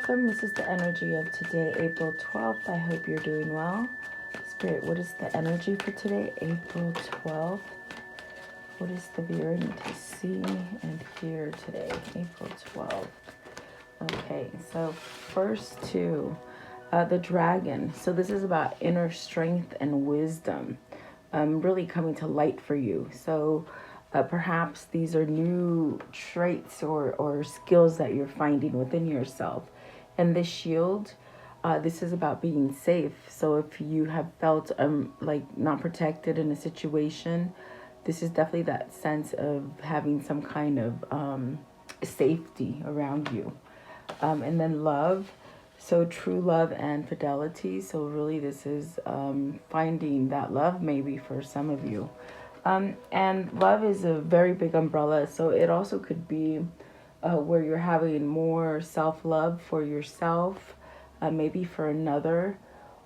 welcome. This is the energy of today, April 12th. I hope you're doing well. Spirit, what is the energy for today, April 12th? What is the viewer need to see and hear today, April 12th? Okay, so first two, the dragon. So this is about inner strength and wisdom, really coming to light for you. So perhaps these are new traits or skills that you're finding within yourself. And the shield, this is about being safe. So if you have felt like not protected in a situation, this is definitely that sense of having some kind of safety around you. And then love, so true love and fidelity. So really this is finding that love maybe for some of you. And love is a very big umbrella. So it also could be where you're having more self-love for yourself, maybe for another,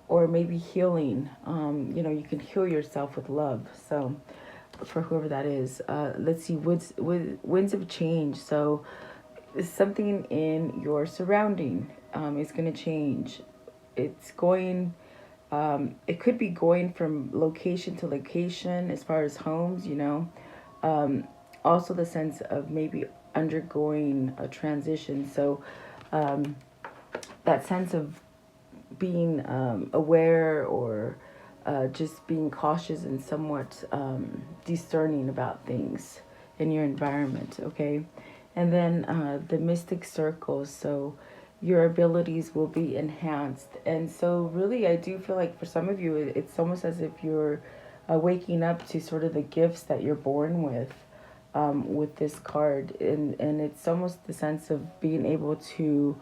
or maybe healing. You can heal yourself with love. So for whoever that is, let's see, winds of change. So something in your surrounding is going to change. It's going... it could be going from location to location as far as homes, also the sense of maybe undergoing a transition. So that sense of being aware or just being cautious and somewhat discerning about things in your environment, okay? And then the mystic circles, so your abilities will be enhanced. And so really I do feel like for some of you it's almost as if you're waking up to sort of the gifts that you're born with this card, and it's almost the sense of being able to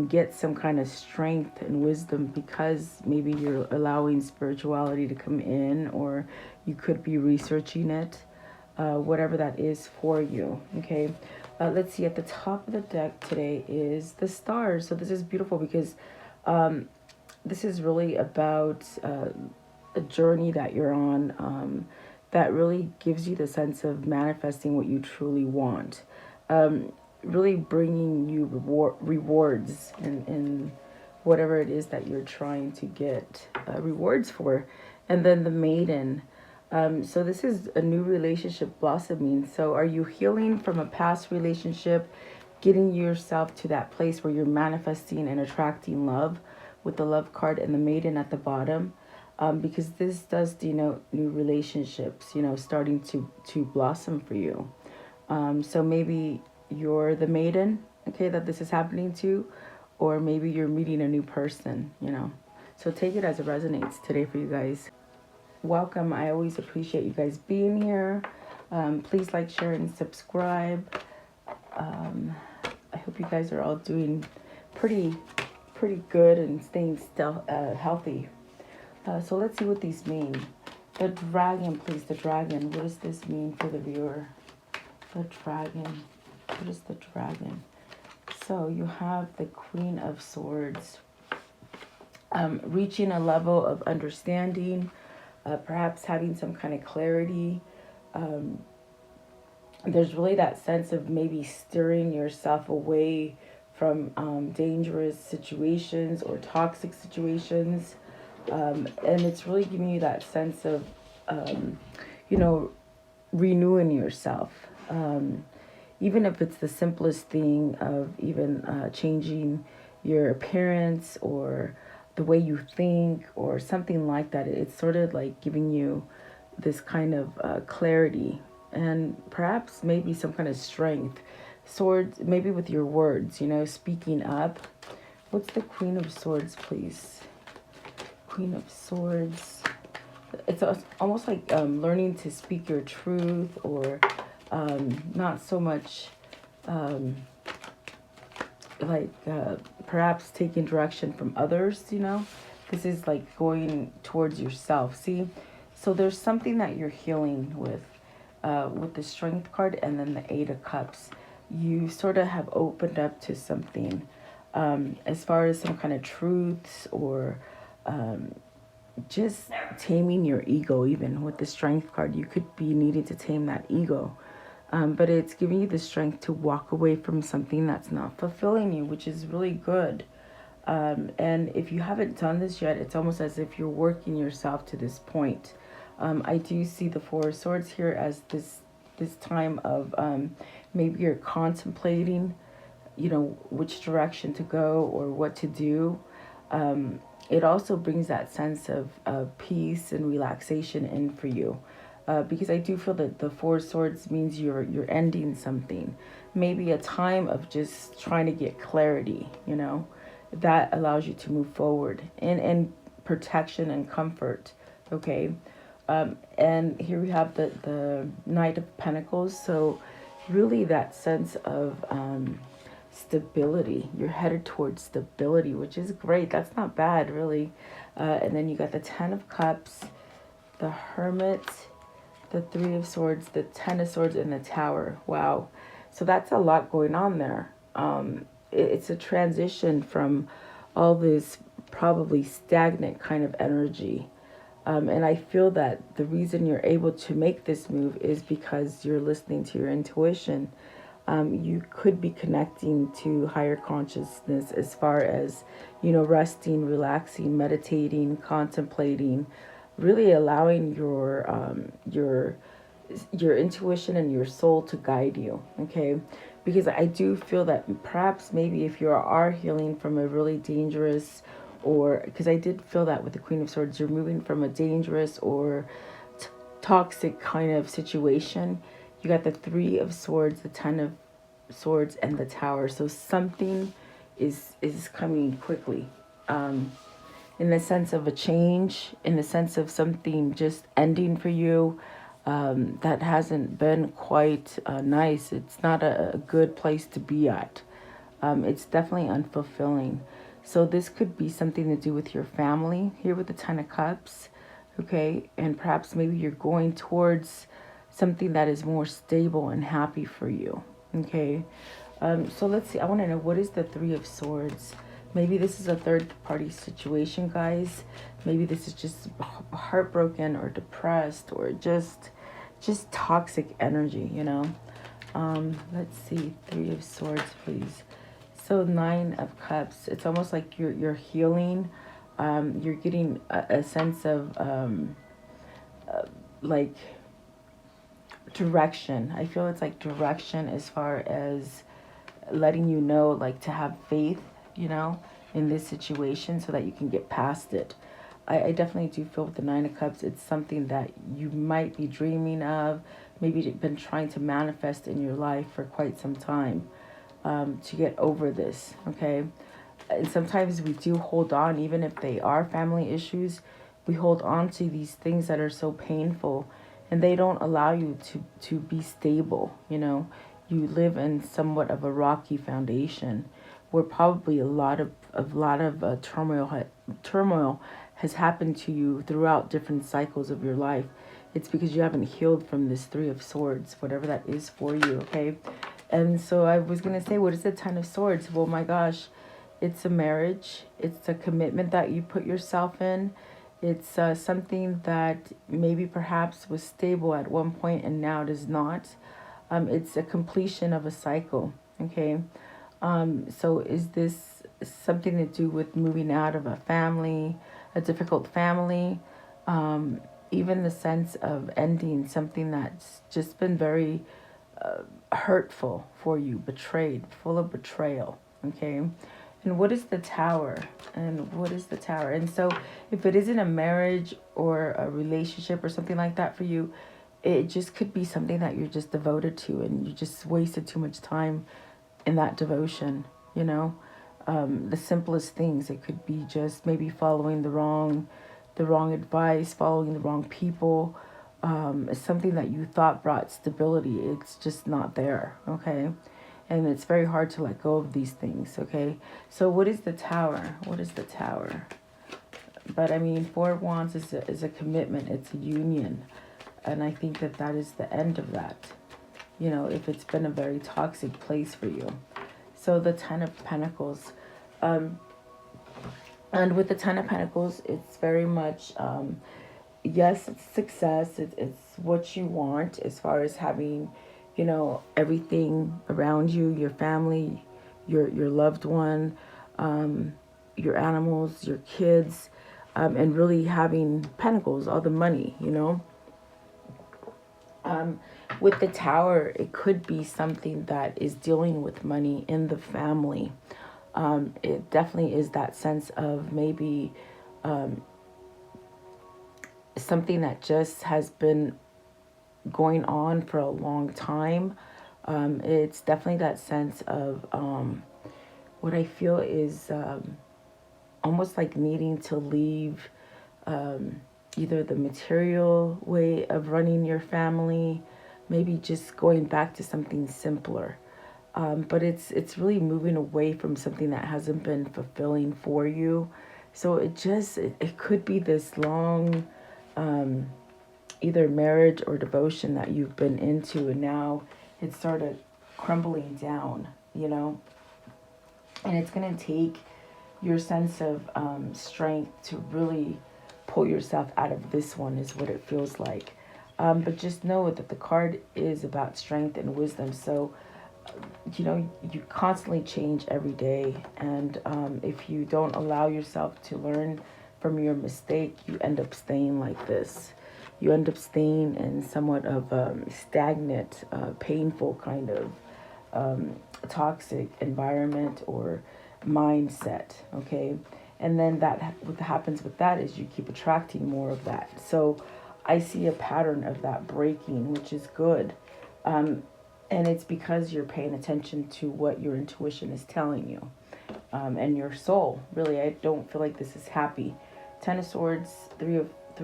get some kind of strength and wisdom because maybe you're allowing spirituality to come in, or you could be researching it, whatever that is for you, okay? Let's see, at the top of the deck today is the stars. So this is beautiful because this is really about a journey that you're on that really gives you the sense of manifesting what you truly want. Really bringing you rewards in whatever it is that you're trying to get rewards for. And then the maiden. So this is a new relationship blossoming. So are you healing from a past relationship, getting yourself to that place where you're manifesting and attracting love with the love card and the maiden at the bottom? Because this does denote new relationships, starting to blossom for you. So maybe you're the maiden, okay, that this is happening to, or maybe you're meeting a new person, So take it as it resonates today for you guys. Welcome. I always appreciate you guys being here. Please like, share, and subscribe. I hope you guys are all doing pretty good and staying still healthy. So let's see what these mean. The dragon, please. The dragon. What does this mean for the viewer? The dragon. What is the dragon? So you have the Queen of Swords. Reaching a level of understanding. Perhaps having some kind of clarity. There's really that sense of maybe steering yourself away from dangerous situations or toxic situations. And it's really giving you that sense of, renewing yourself. Even if it's the simplest thing of even changing your appearance or the way you think or something like that. It's sort of like giving you this kind of clarity and perhaps maybe some kind of strength. Swords, maybe with your words, speaking up. What's the Queen of Swords, please? Queen of Swords. It's almost like learning to speak your truth, or not so much perhaps taking direction from others, This is like going towards yourself, see? So there's something that you're healing with the Strength card and then the Eight of Cups. You sort of have opened up to something as far as some kind of truths, or just taming your ego. Even with the Strength card, you could be needing to tame that ego. But it's giving you the strength to walk away from something that's not fulfilling you, which is really good. And if you haven't done this yet, it's almost as if you're working yourself to this point. I do see the Four of Swords here as this time of maybe you're contemplating, which direction to go or what to do. It also brings that sense of peace and relaxation in for you. Because I do feel that the Four of Swords means you're ending something. Maybe a time of just trying to get clarity, that allows you to move forward in protection and comfort. Okay. And here we have the Knight of Pentacles. So really that sense of stability. You're headed towards stability, which is great. That's not bad, really. And then you got the Ten of Cups, the Hermit, the Three of Swords, the Ten of Swords, and the Tower. Wow. So that's a lot going on there. It's a transition from all this probably stagnant kind of energy. And I feel that the reason you're able to make this move is because you're listening to your intuition. You could be connecting to higher consciousness as far as, resting, relaxing, meditating, contemplating, really allowing your intuition and your soul to guide you. Okay. Because I do feel that perhaps maybe if you are healing from a really dangerous, or because I did feel that with the Queen of Swords, you're moving from a dangerous or toxic kind of situation. You got the Three of Swords, the Ten of Swords, and the Tower. So something is coming quickly, in the sense of a change, in the sense of something just ending for you. That hasn't been quite nice. It's not a good place to be at. It's definitely unfulfilling. So this could be something to do with your family here with the Ten of Cups. Okay. And perhaps maybe you're going towards something that is more stable and happy for you. Okay. So let's see. I want to know, what is the Three of Swords? Maybe this is a third party situation, guys. Maybe this is just heartbroken or depressed or just toxic energy, Let's see. Three of Swords, please. So Nine of Cups. It's almost like you're healing. You're getting a sense of like direction. I feel it's like direction as far as letting you know, like, to have faith, in this situation so that you can get past it. I definitely do feel with the Nine of Cups, it's something that you might be dreaming of, maybe been trying to manifest in your life for quite some time, to get over this, okay? And sometimes we do hold on, even if they are family issues, we hold on to these things that are so painful, and they don't allow you to be stable, You live in somewhat of a rocky foundation where probably a lot of turmoil has happened to you throughout different cycles of your life. It's because you haven't healed from this Three of Swords, whatever that is for you, okay? And so I was going to say, what is the Ten of Swords? Well, my gosh, it's a marriage. It's a commitment that you put yourself in. It's something that maybe perhaps was stable at one point and now it is not. It's a completion of a cycle, okay? So is this something to do with moving out of a family, a difficult family? Even the sense of ending something that's just been very hurtful for you, betrayed, full of betrayal, okay? And what is the Tower? And what is the Tower? And so if it isn't a marriage or a relationship or something like that for you, it just could be something that you're just devoted to and you just wasted too much time in that devotion, the simplest things. It could be just maybe following the wrong advice, following the wrong people, something that you thought brought stability. It's just not there, okay? And it's very hard to let go of these things, okay? So what is the Tower? What is the Tower? But I mean, Four of Wands is a commitment. It's a union. And I think that is the end of that, if it's been a very toxic place for you. So the Ten of Pentacles. And with the Ten of Pentacles, it's very much, yes, it's success. It's what you want as far as having everything around you, your family, your loved one, your animals, your kids, and really having pentacles, all the money. With the Tower, it could be something that is dealing with money in the family. It definitely is that sense of maybe something that just has been going on for a long time. It's definitely that sense of what I feel is almost like needing to leave either the material way of running your family, maybe just going back to something simpler. But it's really moving away from something that hasn't been fulfilling for you. So it could be this long either marriage or devotion that you've been into, and now it's started crumbling down. And it's going to take your sense of strength to really pull yourself out of this one, is what it feels like. But just know that the card is about strength and wisdom. So, you constantly change every day. And if you don't allow yourself to learn from your mistake, you end up staying like this. You end up staying in somewhat of a stagnant, painful kind of toxic environment or mindset, okay? And then what happens with that is you keep attracting more of that. So I see a pattern of that breaking, which is good. And it's because you're paying attention to what your intuition is telling you. And your soul. Really, I don't feel like this is happy. Ten of Swords, Three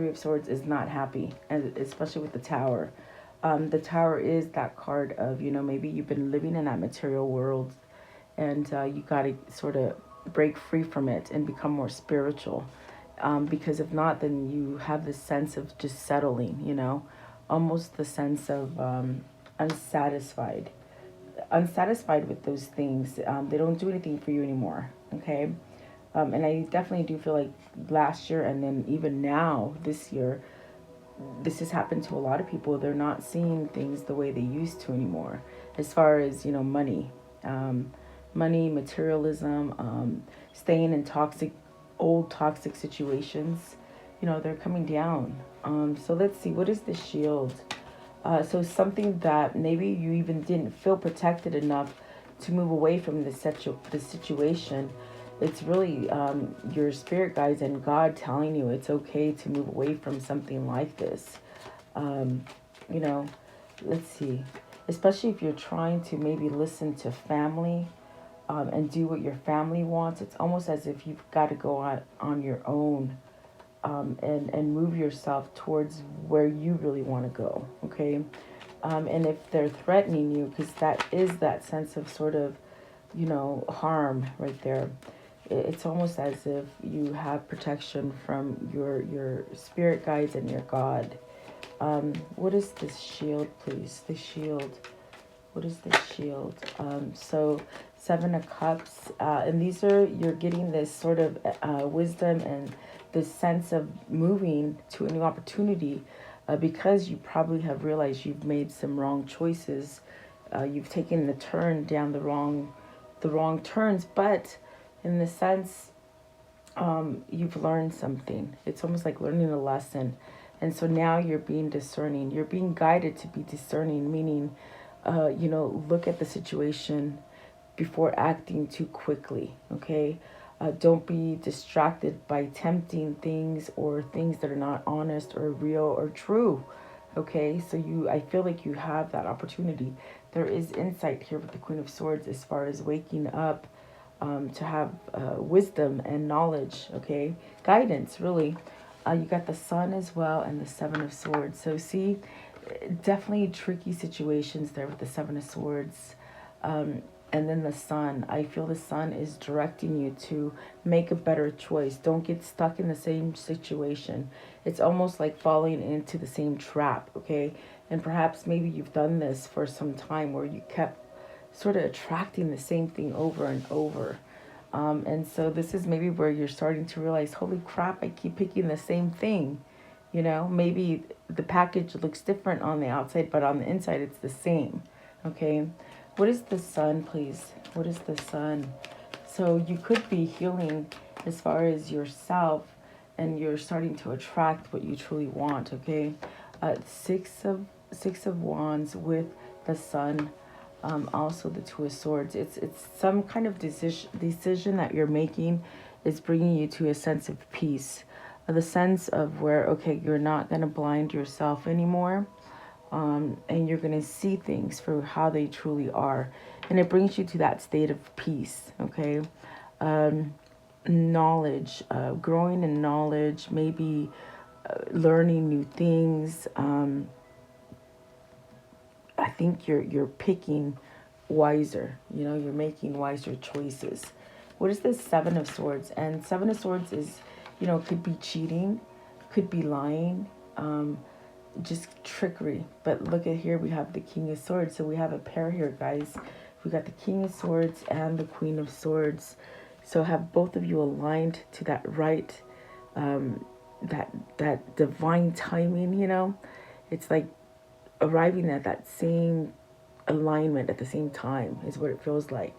of Swords is not happy, and especially with the Tower. The Tower is that card of, maybe you've been living in that material world, and you got to sort of break free from it and become more spiritual. Because if not, then you have this sense of just settling, almost the sense of unsatisfied. Unsatisfied with those things. They don't do anything for you anymore, okay? And I definitely do feel like last year and then even now, this year, this has happened to a lot of people. They're not seeing things the way they used to anymore, as far as money, materialism, staying in old toxic situations. They're coming down. So let's see, what is the Shield? So something that maybe you even didn't feel protected enough to move away from the situation. It's really your spirit guides and God telling you it's okay to move away from something like this. You know, let's see. Especially if you're trying to maybe listen to family and do what your family wants. It's almost as if you've got to go out on your own and move yourself towards where you really want to go. Okay. And if they're threatening you, because that is that sense of sort of, harm right there. It's almost as if you have protection from your spirit guides and your God. What is this Shield, please? The Shield. What is the Shield? So Seven of Cups. And these are, you're getting this sort of wisdom and this sense of moving to a new opportunity because you probably have realized you've made some wrong choices. You've taken the turn down the wrong turns, but in the sense, you've learned something. It's almost like learning a lesson. And so now you're being discerning. You're being guided to be discerning, meaning, look at the situation before acting too quickly, okay? Don't be distracted by tempting things or things that are not honest or real or true, okay? So I feel like you have that opportunity. There is insight here with the Queen of Swords as far as waking up to have wisdom and knowledge, okay? Guidance, really. You got the Sun as well and the Seven of Swords. So see, definitely tricky situations there with the Seven of Swords. And then the Sun. I feel the Sun is directing you to make a better choice. Don't get stuck in the same situation. It's almost like falling into the same trap, okay? And perhaps maybe you've done this for some time where you kept sort of attracting the same thing over and over. And so this is maybe where you're starting to realize, holy crap, I keep picking the same thing. Maybe the package looks different on the outside, but on the inside it's the same. Okay. What is the sun, please? What is the sun? So you could be healing as far as yourself, and you're starting to attract what you truly want. Okay. Six of wands with the sun. Also the two of swords. It's some kind of decision that you're making is bringing you to a sense of peace, the sense of where, okay, you're not going to blind yourself anymore, and you're going to see things for how they truly are, and it brings you to that state of peace. Okay. Knowledge, growing in knowledge, maybe learning new things. I think you're picking wiser. You know, you're making wiser choices. What is this Seven of Swords? And Seven of Swords is, you know, could be cheating, could be lying, just trickery. But look at here, we have the King of Swords. So we have a pair here, guys. We got the King of Swords and the Queen of Swords. So have both of you aligned to that right, that divine timing, you know? It's like arriving at that same alignment at the same time is what it feels like.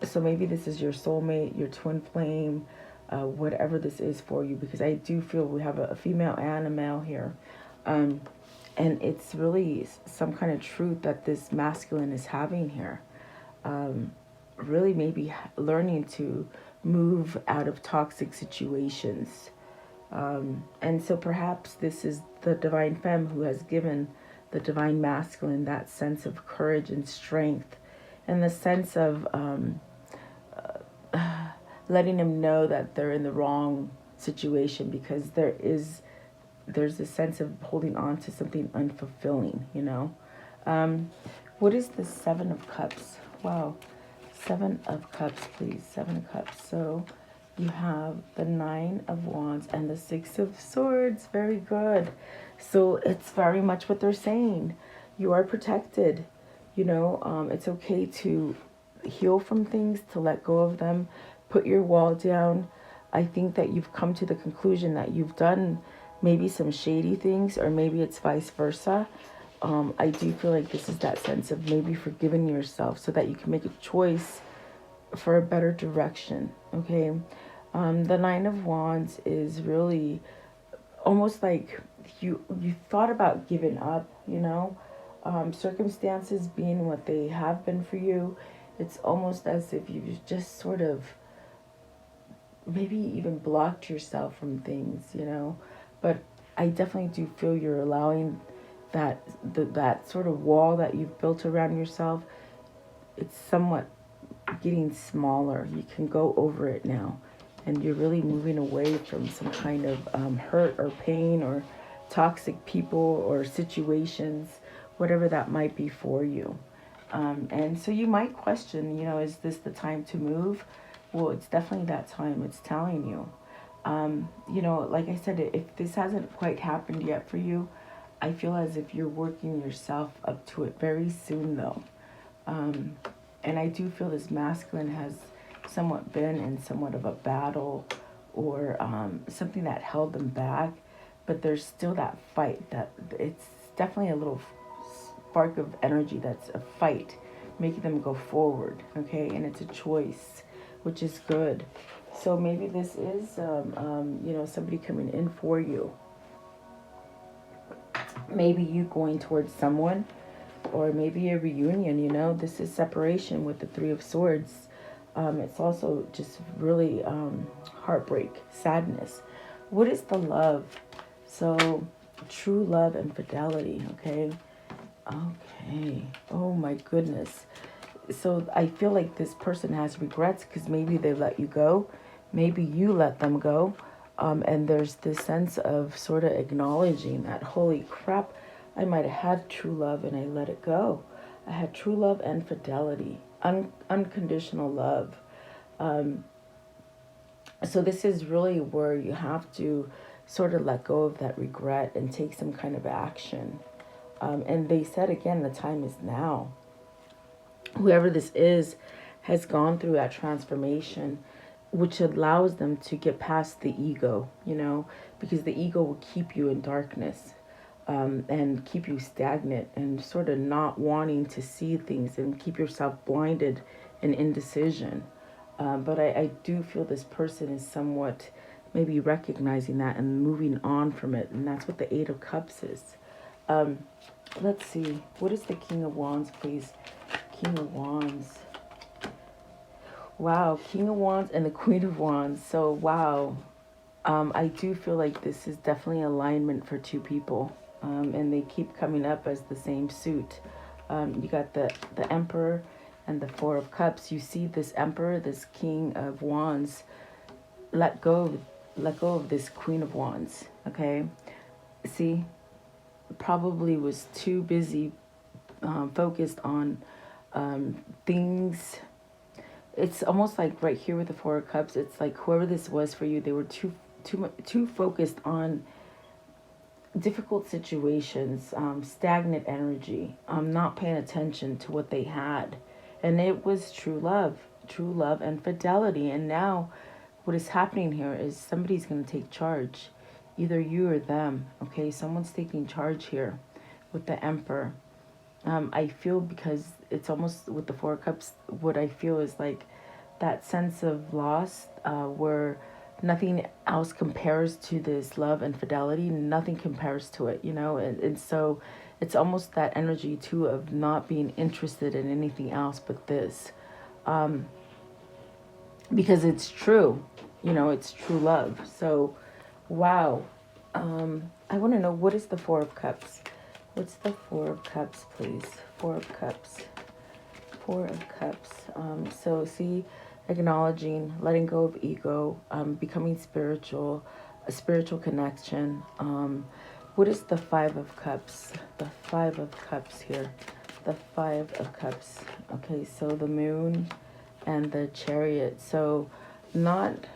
So maybe this is your soulmate, your twin flame, whatever this is for you, because I do feel we have a female and a male here. And it's really some kind of truth that this masculine is having here. Really maybe learning to move out of toxic situations. And so perhaps this is the divine femme who has given the divine masculine that sense of courage and strength, and the sense of letting him know that they're in the wrong situation, because there's a sense of holding on to something unfulfilling, you know. What is the Seven of Cups? Wow. Seven of Cups, please. Seven of Cups. So you have the Nine of Wands and the Six of Swords. Very good. So it's very much what they're saying. You are protected. You know, it's okay to heal from things, to let go of them, put your wall down. I think that you've come to the conclusion that you've done maybe some shady things, or maybe it's vice versa. I do feel like this is that sense of maybe forgiving yourself so that you can make a choice for a better direction. Okay. The Nine of Wands is really almost like you thought about giving up, you know, circumstances being what they have been for you. It's almost as if you just sort of maybe even blocked yourself from things, you know. But I definitely do feel you're allowing that sort of wall that you've built around yourself, it's somewhat getting smaller. You can go over it now, and you're really moving away from some kind of hurt or pain or toxic people or situations, whatever that might be for you. And so you might question, you know, is this the time to move? Well, it's definitely that time. It's telling you. You know, like I said, if this hasn't quite happened yet for you, I feel as if you're working yourself up to it very soon, though. And I do feel this masculine has somewhat been in somewhat of a battle, or something that held them back. But there's still that fight, that it's definitely a little spark of energy that's a fight, making them go forward, okay? And it's a choice, which is good. So maybe this is, you know, somebody coming in for you. Maybe you going towards someone, or maybe a reunion, you know. This is separation with the Three of Swords. It's also just really heartbreak, sadness. What is the love? So true love and fidelity, okay? Okay. Oh my goodness. So I feel like this person has regrets because maybe they let you go. Maybe you let them go. And there's this sense of sort of acknowledging that, holy crap, I might have had true love and I let it go. I had true love and fidelity, unconditional love. So this is really where you have to sort of let go of that regret and take some kind of action. And they said, again, the time is now. Whoever this is has gone through that transformation, which allows them to get past the ego, you know, because the ego will keep you in darkness. and keep you stagnant and sort of not wanting to see things and keep yourself blinded and indecision. But I do feel this person is somewhat maybe recognizing that and moving on from it. And that's what the Eight of Cups is. Um, let's see. What is the King of Wands, please? King of Wands. Wow. King of Wands and the Queen of Wands. So, wow. I do feel like this is definitely alignment for two people. And they keep coming up as the same suit. You got the Emperor and the Four of Cups. You see this Emperor, this King of Wands, let go of this Queen of Wands. Okay, see, probably was too busy, focused on things. It's almost like right here with the Four of Cups. It's like whoever this was for you, they were too focused on difficult situations, stagnant energy, not paying attention to what they had. And it was true love and fidelity. And now what is happening here is somebody's going to take charge, either you or them. Okay, someone's taking charge here with the Emperor. I feel, because it's almost with the Four of Cups, what I feel is like that sense of loss, where nothing else compares to this love and fidelity. Nothing compares to it, and so it's almost that energy too of not being interested in anything else but this, because it's true, it's true love. So, wow. I want to know, what is the Four of Cups? What's the Four of Cups, please? Four of Cups. Four of Cups. So see, acknowledging, letting go of ego, becoming spiritual, a spiritual connection. What is the Five of Cups? The Five of Cups here. The Five of Cups. Okay, so the Moon and the Chariot. So not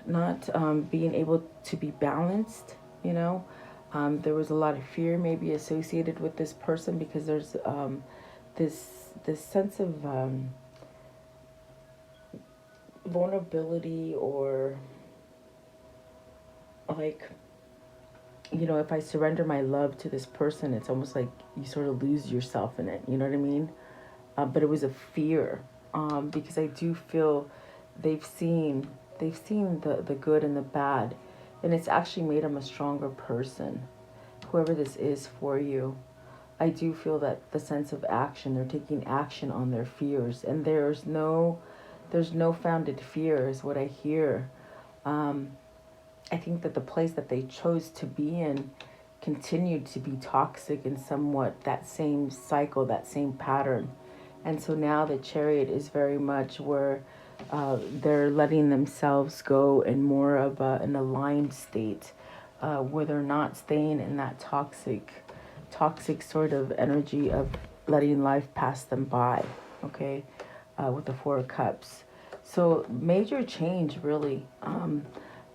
being able to be balanced, there was a lot of fear maybe associated with this person, because there's this sense of vulnerability, or like, if I surrender my love to this person, it's almost like you sort of lose yourself in it. You know what I mean? But it was a fear, because I do feel they've seen the good and the bad, and it's actually made them a stronger person. Whoever this is for you, I do feel that the sense of action, they're taking action on their fears, and there's no founded fear is what I hear. I think that the place that they chose to be in continued to be toxic and somewhat that same cycle, that same pattern. And so now the Chariot is very much where they're letting themselves go in more of an aligned state, where they're not staying in that toxic sort of energy of letting life pass them by. Okay, with the Four of Cups. So major change, really.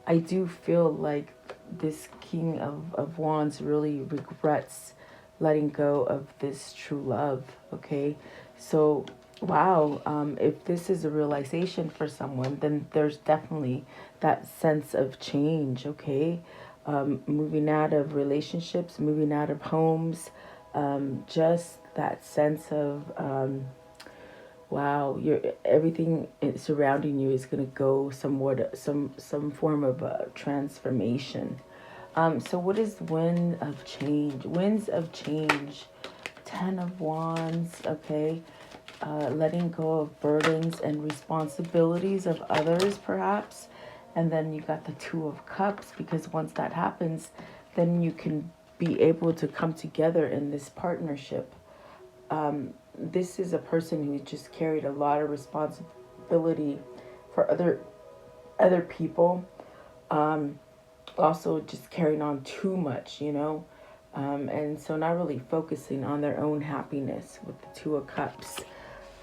I do feel like this King of Wands really regrets letting go of this true love. Okay, so wow, if this is a realization for someone, then there's definitely that sense of change. Okay, moving out of relationships, moving out of homes, just that sense of wow, everything surrounding you is going to go somewhat some form of transformation. So what is wind of change? Winds of change. Ten of Wands. Okay, letting go of burdens and responsibilities of others, perhaps. And then you got the Two of Cups, because once that happens, then you can be able to come together in this partnership. This is a person who just carried a lot of responsibility for other people. Also just carrying on too much, and so not really focusing on their own happiness with the Two of Cups.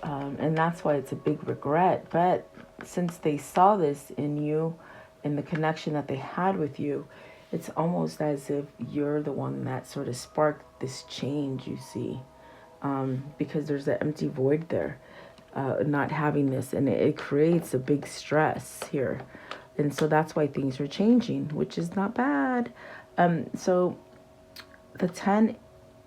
And that's why it's a big regret. But since they saw this in you, in the connection that they had with you, it's almost as if you're the one that sort of sparked this change, you see. Because there's an empty void there, not having this, and it creates a big stress here. And so that's why things are changing, which is not bad. So the 10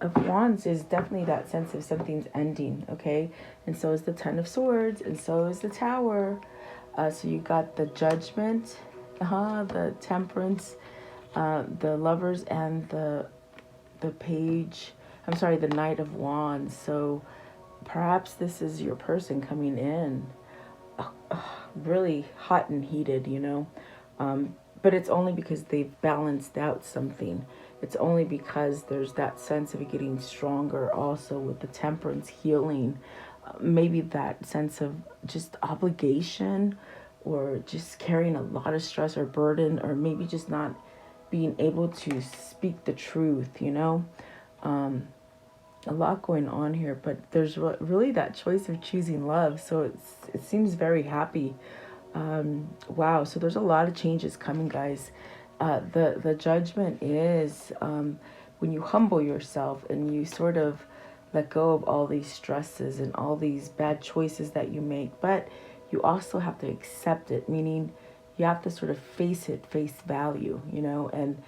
of Wands is definitely that sense of something's ending, okay? And so is the Ten of Swords, and so is the Tower. So you got the Judgment, the Temperance, the Lovers, and the Page. I'm sorry, the Knight of Wands. So perhaps this is your person coming in, really hot and heated, you know. But it's only because they've balanced out something. It's only because there's that sense of it getting stronger also with the Temperance healing. Maybe that sense of just obligation, or just carrying a lot of stress or burden, or maybe just not being able to speak the truth, you know. A lot going on here, but there's really that choice of choosing love. So it seems very happy. Wow. So there's a lot of changes coming, guys. The Judgment is when you humble yourself and you sort of let go of all these stresses and all these bad choices that you make, but you also have to accept it, meaning you have to sort of face it, face value, you know, and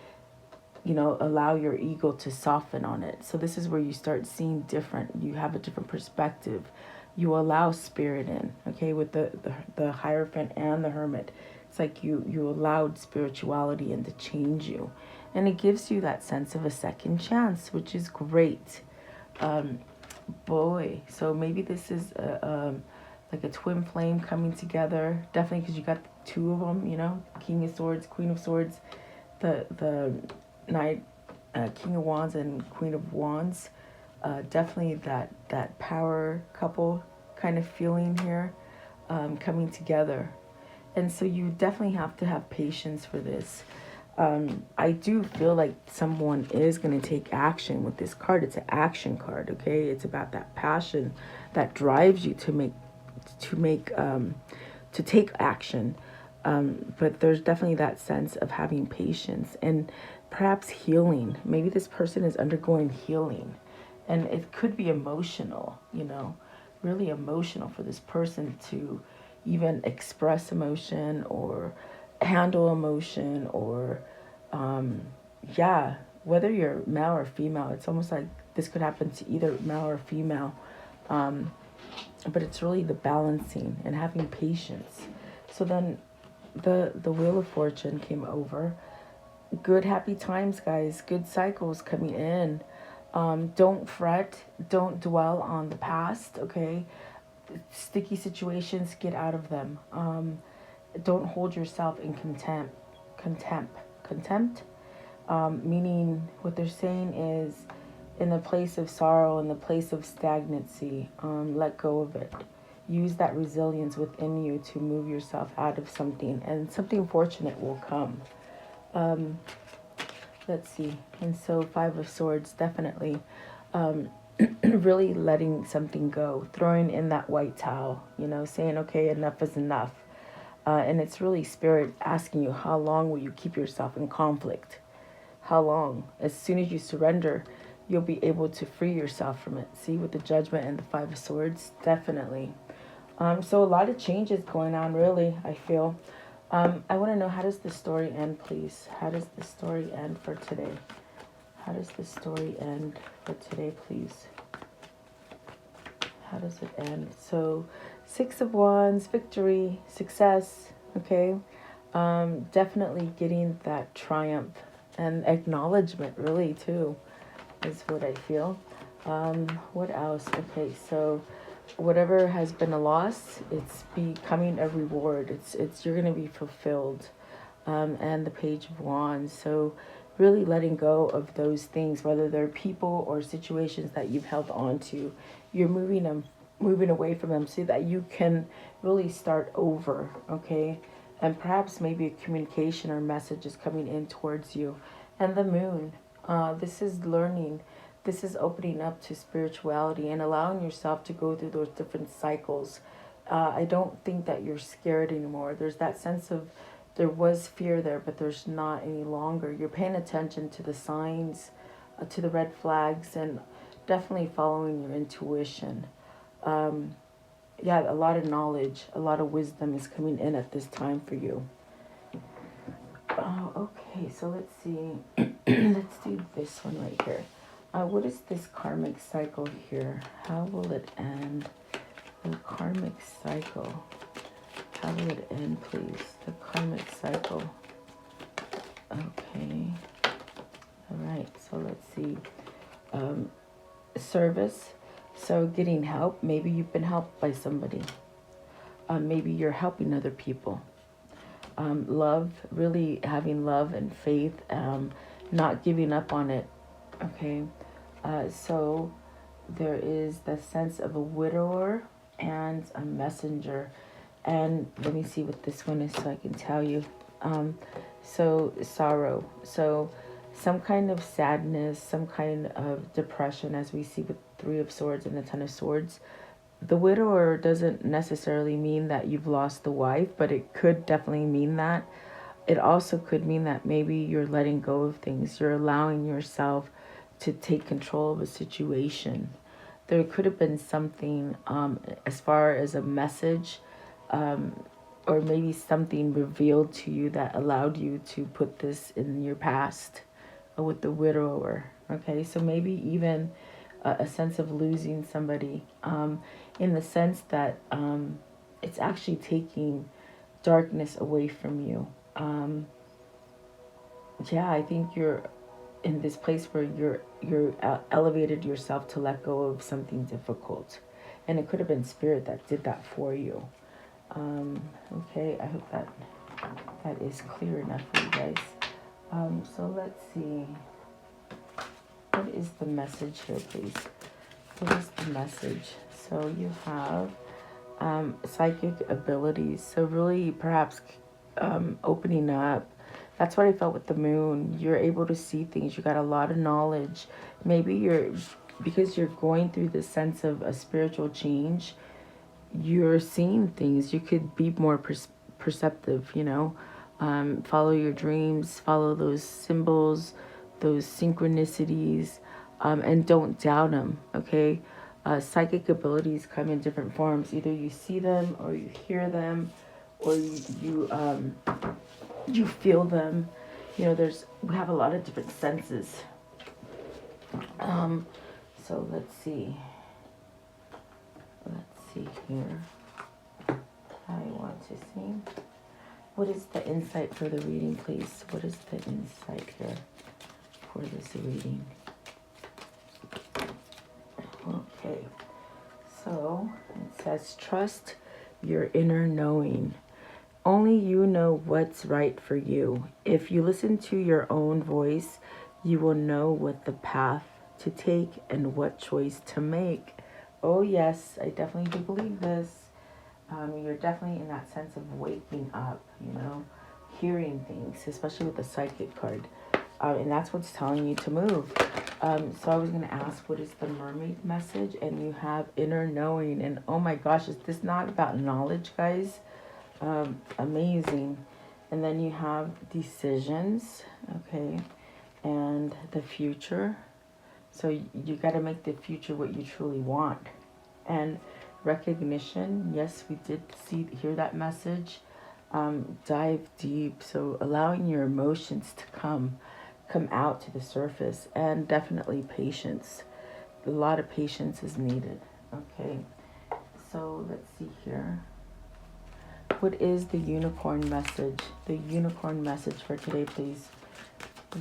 allow your ego to soften on it. So this is where you start seeing different. You have a different perspective. You allow spirit in, okay, with the Hierophant and the Hermit. It's like you allowed spirituality in to change you. And it gives you that sense of a second chance, which is great. Boy, so maybe this is like a twin flame coming together. Definitely, because you got two of them, you know, King of Swords, Queen of Swords, the Knight, King of Wands, and Queen of Wands. Definitely that power couple kind of feeling here, coming together. And so you definitely have to have patience for this. I do feel like someone is going to take action with this card. It's an action card, okay? It's about that passion that drives you to take action. But there's definitely that sense of having patience and perhaps healing. Maybe this person is undergoing healing, and it could be emotional, you know, really emotional for this person to even express emotion or handle emotion, or whether you're male or female. It's almost like this could happen to either male or female. But it's really the balancing and having patience. So then the Wheel of Fortune came over. Good happy times, guys. Good cycles coming in. Don't fret. Don't dwell on the past, okay? Sticky situations, get out of them. Don't hold yourself in contempt. Meaning what they're saying is, in the place of sorrow, in the place of stagnancy, let go of it. Use that resilience within you to move yourself out of something, and something fortunate will come. Let's see. And so Five of Swords, definitely really letting something go, throwing in that white towel, you know, saying, okay, enough is enough. And it's really spirit asking you, how long will you keep yourself in conflict? How long? As soon as you surrender, you'll be able to free yourself from it. See, with the Judgment and the Five of Swords, definitely. So a lot of changes going on, really, I feel. I want to know, how does the story end, please? How does the story end for today? How does the story end for today, please? How does it end? So, Six of Wands, victory, success, okay? Definitely getting that triumph and acknowledgement, really, too, is what I feel. What else? Okay, so whatever has been a loss, it's becoming a reward. It's you're going to be fulfilled. And the Page of Wands. So really letting go of those things, whether they're people or situations that you've held on to. You're moving away from them so that you can really start over, okay? And perhaps maybe a communication or message is coming in towards you. And the Moon, this is learning. This is opening up to spirituality and allowing yourself to go through those different cycles. I don't think that you're scared anymore. There's that sense of, there was fear there, but there's not any longer. You're paying attention to the signs, to the red flags, and definitely following your intuition. A lot of knowledge, a lot of wisdom is coming in at this time for you. Oh, okay, so let's see. Let's do this one right here. What is this karmic cycle here? How will it end? The karmic cycle. How will it end, please? The karmic cycle. Okay. All right. So let's see. Service. So getting help. Maybe you've been helped by somebody. Maybe you're helping other people. Love. Really having love and faith. Not giving up on it. Okay. So there is the sense of a widower and a messenger. And let me see what this one is so I can tell you. So sorrow. So some kind of sadness, some kind of depression, as we see with Three of Swords and the Ten of Swords. The widower doesn't necessarily mean that you've lost the wife, but it could definitely mean that. It also could mean that maybe you're letting go of things. You're allowing yourself to take control of a situation. There could have been something as far as a message, or maybe something revealed to you that allowed you to put this in your past with the widower. Okay, so maybe even a sense of losing somebody, in the sense that it's actually taking darkness away from you. Yeah, I think you're in this place where you're elevated yourself to let go of something difficult, and it could have been spirit that did that for you. Okay, I hope that is clear enough for you guys. So let's see. What is the message here, please? What is the message? So you have psychic abilities. So really, perhaps opening up. That's what I felt with the moon. You're able to see things. You got a lot of knowledge. Maybe because you're going through this sense of a spiritual change, you're seeing things. You could be more perceptive, follow your dreams, follow those symbols, those synchronicities, and don't doubt them, okay? Psychic abilities come in different forms. Either you see them, or you hear them, or you feel them. We have a lot of different senses. So let's see here. I want to see. What is the insight for the reading, please? What is the insight here for this reading? Okay. So it says, trust your inner knowing. Only you know what's right for you. If you listen to your own voice, you will know what the path to take and what choice to make. Oh yes, I definitely do believe this. You're definitely in that sense of waking up, hearing things, especially with the psychic card. And that's what's telling you to move. So I was going to ask, what is the mermaid message? And you have inner knowing. And oh my gosh, is this not about knowledge, guys? Amazing. And then you have decisions, okay, and the future. So you got to make the future what you truly want. And recognition, yes, we did hear that message. Dive deep. So allowing your emotions to come out to the surface, and definitely patience. A lot of patience is needed. Okay, so let's see here. What is the unicorn message? The unicorn message for today, please.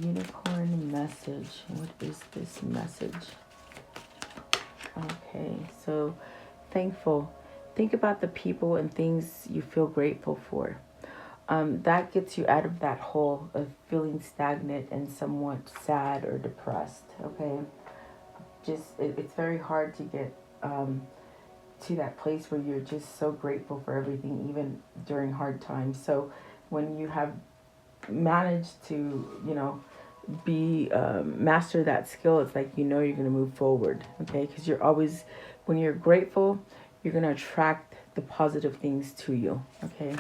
Unicorn message. What is this message? Okay, so thankful. Think about the people and things you feel grateful for. That gets you out of that hole of feeling stagnant and somewhat sad or depressed. Okay, it's very hard to get to that place where you're just so grateful for everything, even during hard times. So when you have managed to, be master that skill, it's like you're going to move forward. Okay, because you're always, when you're grateful, you're going to attract the positive things to you. Okay.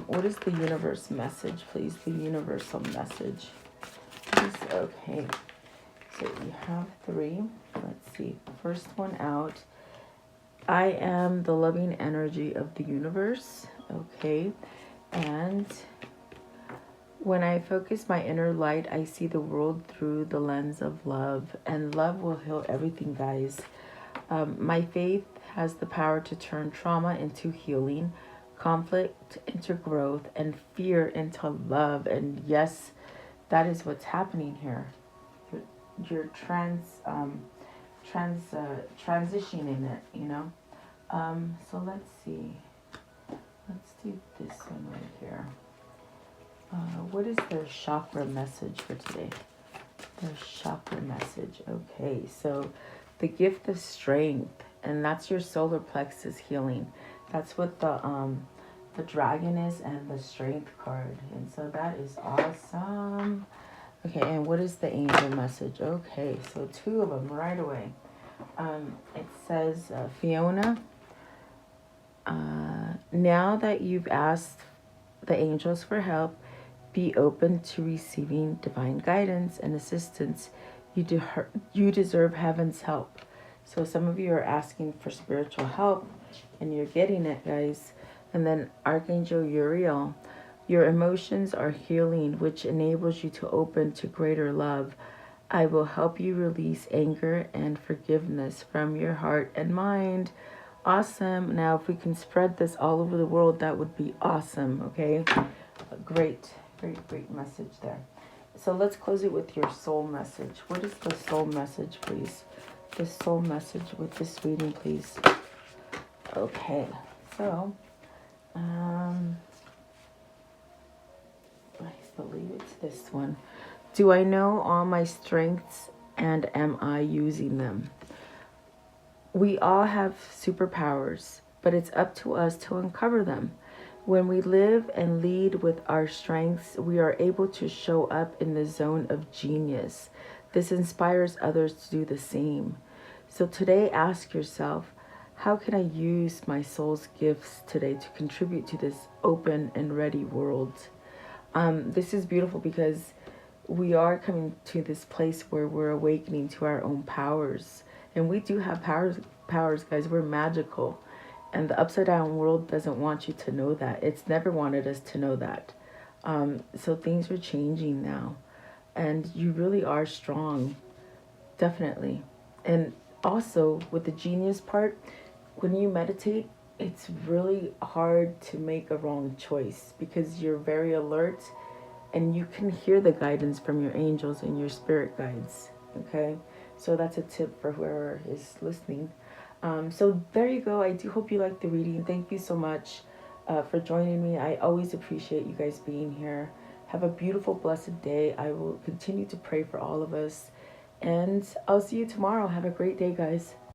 What is the universe message, please? The universal message. Okay. So you have 3. Let's see. First one out. I am the loving energy of the universe. Okay. And When I focus my inner light, I see the world through the lens of love, and love will heal everything, guys. My faith has the power to turn trauma into healing, conflict into growth, and fear into love. And yes, that is what's happening here. You're transitioning it, you know. So let's see. Let's do this one right here. What is their chakra message for today? Their chakra message. Okay, so the gift of strength, and that's your solar plexus healing. That's what the dragon is, and the strength card. And so that is awesome. Okay, and what is the angel message? Okay, so two of them right away. It says, Fiona, now that you've asked the angels for help, be open to receiving divine guidance and assistance. You deserve heaven's help. So some of you are asking for spiritual help, and you're getting it, guys. And then Archangel Uriel, your emotions are healing, which enables you to open to greater love. I will help you release anger and forgiveness from your heart and mind. Awesome. Now, if we can spread this all over the world, that would be awesome, okay? Great message there. So let's close it with your soul message. What is the soul message, please? The soul message with this reading, please. Okay, so I believe it's this one. Do I know all my strengths, and am I using them? We all have superpowers, but it's up to us to uncover them. When we live and lead with our strengths, we are able to show up in the zone of genius. This inspires others to do the same. So today, ask yourself, how can I use my soul's gifts today to contribute to this open and ready world? This is beautiful because we are coming to this place where we're awakening to our own powers. And we do have powers, guys. We're magical. And the upside down world doesn't want you to know that. It's never wanted us to know that. So things are changing now. And you really are strong. Definitely. And also with the genius part, when you meditate, it's really hard to make a wrong choice because you're very alert and you can hear the guidance from your angels and your spirit guides. Okay? So that's a tip for whoever is listening. So there you go. I do hope you liked the reading. Thank you so much for joining me. I always appreciate you guys being here. Have a beautiful, blessed day. I will continue to pray for all of us. And I'll see you tomorrow. Have a great day, guys.